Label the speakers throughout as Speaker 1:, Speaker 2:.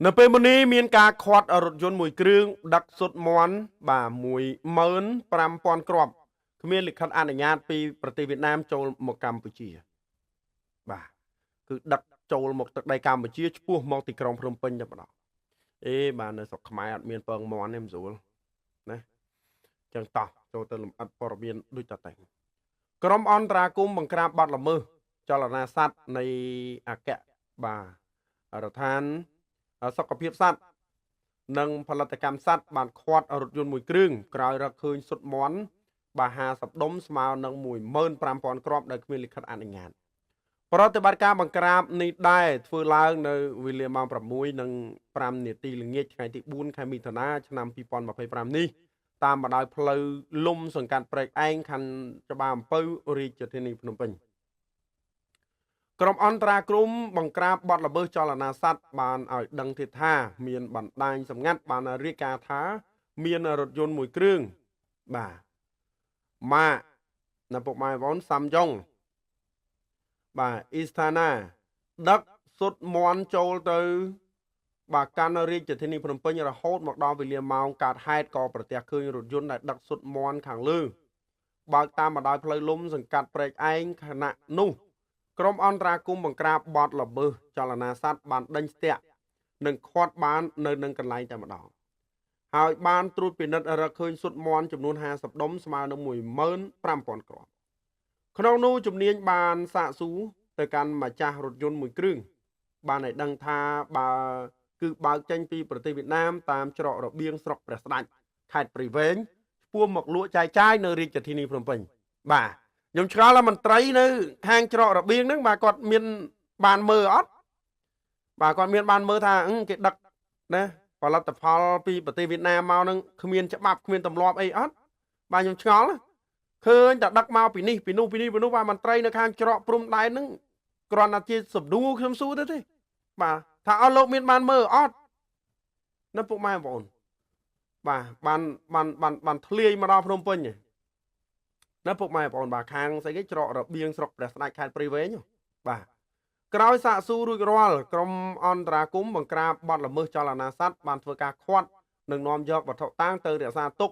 Speaker 1: នៅពេលមុននេះមានការខាត់រថយន្តមួយគ្រឿងដឹកសុទ្ធមន់បាទ15000គ្រាប់គ្មានលិខិតអនុញ្ញាតពីប្រទេសវៀតណាមចូលមកកម្ពុជាបាទគឺដឹកចូលមកទឹកដីកម្ពុជាឆ្ពោះមកទីក្រុងភ្នំពេញតែម្ដងបាទនៅស្រុកខ្មែរអត់មានពងមន់ទេមិនស្រួលណាចឹងតោះចូលទៅលំអិតព័ត៌មានដូចតទៅក្រុមអន្តរាគមន៍បង្ក្រាបបាត់ល្មើសចលនាសត្វនៃអគ្គបាទរដ្ឋានសុខភាពសត្វនិងផលិតកម្មសត្វបានខាត់រថយន្តមួយគ្រឿងក្រោយរកឃើញសុទ្ធមន់បាទ50ដុំស្មើនឹង15000គ្រាប់ដោយគ្មានលិខិតអនុញ្ញាតប្រតិបត្តិការបង្ក្រាបនេះដែរធ្វើឡើងនៅវេលាម៉ោង6:05នាទីល្ងាចថ្ងៃទី4ខែមិថុនាឆ្នាំ2025នេះតាមបណ្ដោយផ្លូវលំសង្កាត់ព្រែកឯងខណ្ឌច្បារអំពៅរាជធានីភ្នំពេញក្រុមអន្តរាគមន៍បង្ក្រាបបទល្មើសចលនាសត្វបានឲ្យដឹងទៀតថាមានបណ្ដាញសម្ងាត់បានរាយការណ៍ថាមានរថយន្តមួយគ្រឿងបាទម៉ាកនៅពុកម៉ែបងសាំយ៉ុងបាទអ៊ីស្ថាណាដឹកសុទ្ធមន់ចូលទៅបាទកាន់រាជធានីភ្នំពេញរហូតមកដល់វេលាម៉ោងកើតហេតុក៏ប្រទះឃើញរថយន្តដែលដឹកសុទ្ធមន់ខាងលើបើកតាមបណ្ដោយផ្លូវលំសង្កាត់ព្រែកឯងខណៈនោះក្រុមអន្តរាគមន៍បង្ក្រាបបទល្មើសចលនាសត្វបានដេញស្ទាក់និងខាត់បាននៅនឹងកន្លែងតែម្ដងហើយបានត្រួតពិនិត្យរកឃើញសុទ្ធមន់ចំនួន50ដុំស្មើនឹង15000គ្រាប់ក្នុងនោះជំនាញបានសាកសួរទៅកាន់ម្ចាស់រថយន្តមួយគ្រឿងបានឲ្យដឹងថាបើកចេញពីប្រទេសវៀតណាមតាមច្រករបៀងស្រុកព្រះស្ដេចខេត្តព្រៃវែងឆ្ពោះមកលក់ចាយចាយនៅរាជធានីភ្នំពេញបាទខ្ញុំឆ្ងល់ថាមន្ត្រីនៅខាងច្រករបៀងហ្នឹងបាទគាត់មានបានមើលអត់បាទគាត់មានបានមើលថាគេដឹកណាផលិតផលពីប្រទេសវៀតណាមមកហ្នឹងគ្មានច្បាប់គ្មានទម្លាប់អីអត់បាទខ្ញុំឆ្ងល់ឃើញតែដឹកមកពីនេះពីនោះបាទមន្ត្រីនៅខាងច្រកព្រំដែនហ្នឹងគ្រាន់តែជាសំដួលខ្ញុំស៊ូទៅទេបាទថាអស់លោកមានបានមើលអត់នៅពុកម៉ែបងប្អូនបាទបានធ្លាយមកដល់ភ្នំពេញនៅពុកម៉ែបងប្អូនបាទខាងស្អីគេច្រករបៀងស្រុកព្រះស្ដេចខេត្តព្រៃវែងបាទក្រោយសាកសួររួចរាល់ក្រុមអន្តរាគមន៍បង្ក្រាបបទល្មើសចលនាសត្វបានធ្វើការខាត់និងនាំយកវត្ថុតាងទៅរក្សាទុក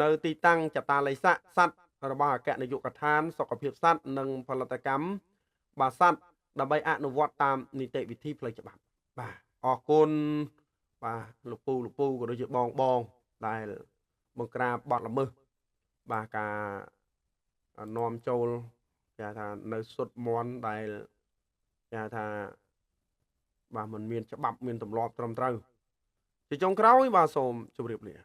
Speaker 1: នៅទីតាំងចតាល័យស័កសត្វរបស់អគ្គនាយកដ្ឋានសុខភាពសត្វនិងផលិតកម្មបាទសត្វដើម្បីអនុវត្តតាមនីតិវិធីផ្លូវច្បាប់បាទអរគុណបាទលោកពូក៏ដូចជាបងដែលបង្ក្រាបបទល្មើសបាទការនាំចូលគេថានៅសុទ្ធមន់ដែលគេថាបាទมันមានច្បាប់មានទម្លាប់ត្រឹមត្រូវជាចុងក្រោយបាទសូមជម្រាបលា